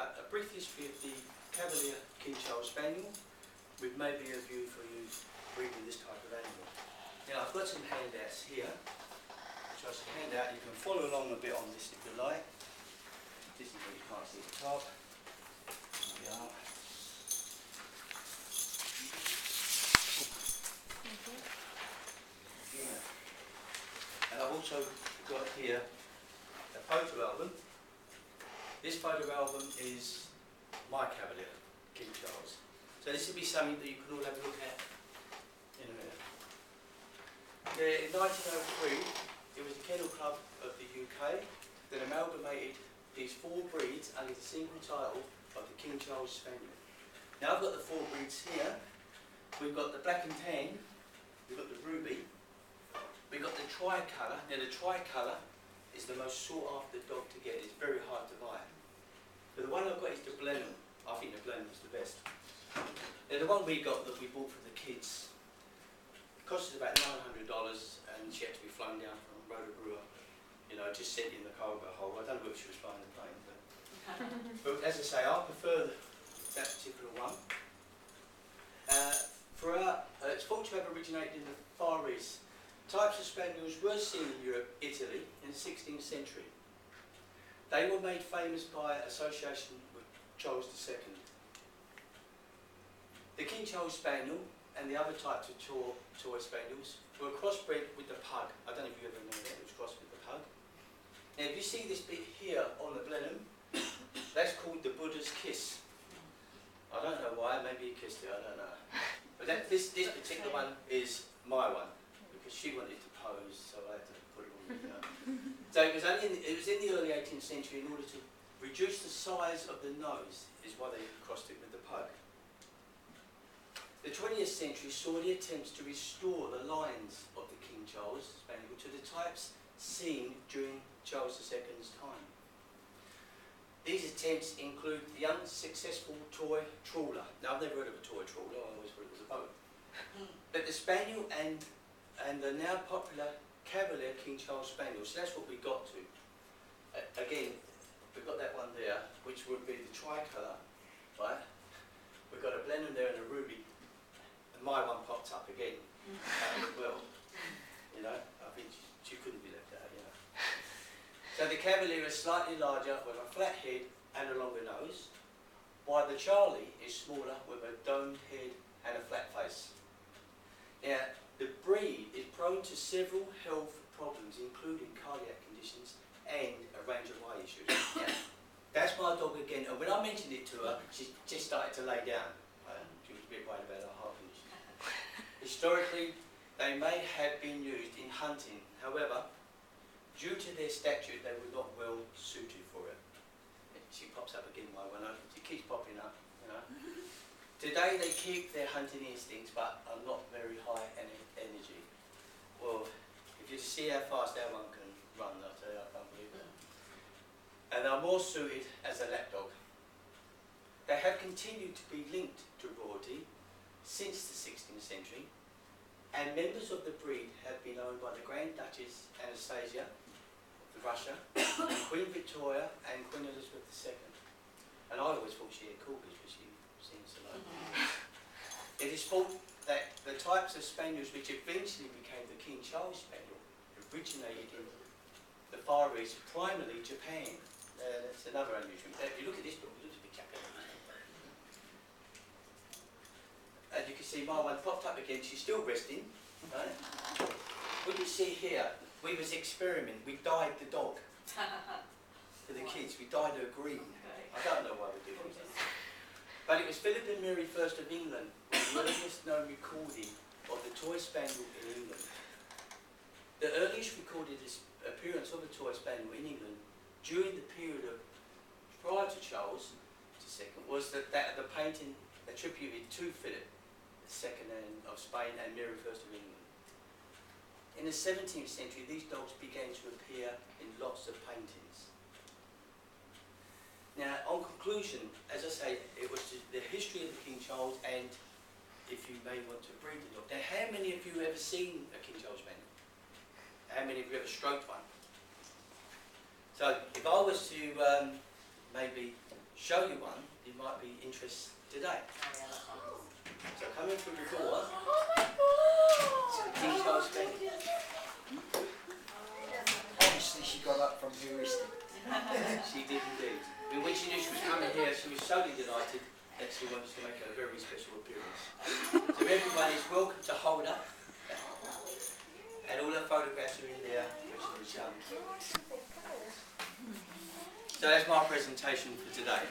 about a brief history of the Cavalier King Charles Spaniel, with maybe a view for you breeding this type of animal. Now I've got some handouts here, which I should hand out. You can follow along a bit on this if you like. This is where you can't see the top. There we are. And I've also got here a photo album. This photo album is my Cavalier, King Charles. So this would be something that you can all have a look at in a minute. In 1903, it was the Kennel Club of the UK that amalgamated these four breeds under the single title of the King Charles Spaniel. Now I've got the four breeds here. We've got the black and tan, we've got the ruby, we've got the tricolour. Now the tricolour is the most sought after dog to get. It's very hard to buy. But the one I've got is the Blenheim. I think the Blenheim is the best. Now the one we got that we bought for the kids cost us about $900, and she had to be flown down from Rotorua. You know, just sent in the cargo hold. I don't know if she was flying the plane, but as I say, I prefer that particular one. It's thought to have originated in the Far East. Types of spaniels were seen in Europe, Italy in the 16th century. They were made famous by association with Charles II. The King Charles Spaniel and the other types of toy spaniels were crossbred with the pug. I don't know if you ever know that, it was crossed with the pug. Now if you see this bit here on the Blenheim, that's called the Buddha's kiss. I don't know why, maybe he kissed it, I don't know. But this particular one is my one, because she wanted to pose, so I had to put it on the So it was in the early 18th century in order to reduce the size of the nose, is why they crossed it with the pug. The 20th century saw the attempts to restore the lines of the King Charles Spaniel to the types seen during Charles II's time. These attempts include the unsuccessful toy trawler. Now I've never heard of a toy trawler, I always thought it was a boat. But the Spaniel and the now popular Cavalier King Charles Spaniel, so that's what we got to. Again, we've got that one there, which would be the tricolour, right? We've got a Blenheim there and a ruby. And my one popped up again as well. You know, I think she couldn't be left out, you know. So the Cavalier is slightly larger with a flat head and a longer nose, while the Charlie is smaller with a domed head and a flat face. Now, the breed is prone to several health problems, including cardiac conditions and a range of eye issues. Now, that's my dog again, and when I mentioned it to her, she just started to lay down. She was a bit worried about her heart condition. Historically, they may have been used in hunting. However, due to their stature, they were not well suited for it. She pops up again, my one. She keeps popping up, you know. Today they keep their hunting instincts, but are not very high energy. Well, if you see how fast that one can run, I'll tell you, I can't believe it. And are more suited as a lapdog. They have continued to be linked to royalty since the 16th century, and members of the breed have been owned by the Grand Duchess Anastasia of Russia, and Queen Victoria and Queen Elizabeth II. And I always thought she had corgis, but she seems to like it. It is thought that the types of spaniels which eventually became the King Charles Spaniel originated in the Far East, primarily Japan. That's another unusual. If you look at this dog, it looks a bit Japanese. As you can see, my one popped up again. She's still resting. Right? What you see here, we was experimenting. We dyed the dog for the kids. We dyed her green. I don't know why we did it. But it was Philip and Mary I of England, the earliest known recording of the toy spaniel in England. The earliest recorded appearance of a toy spaniel in England during the period of prior to Charles II was that of the painting attributed to Philip II of Spain and Mary I of England. In the 17th century, these dogs began to appear in lots of paintings. Now, on conclusion, as I say, it was the history of the King Charles, and if you may want to breed the dog. Now, how many of you have ever seen a King Charles Spaniel? How many of you ever stroked one? So, if I was to maybe show you one you might be interested today. So coming through the door, to the King Charles Spaniel. Obviously she got up from heuristic. She did indeed. I mean, when she knew she was coming here, she was so delighted that she wanted to make a very special appearance. So everyone is welcome to hold her. And all her photographs are in there, which she was young. So that's my presentation for today.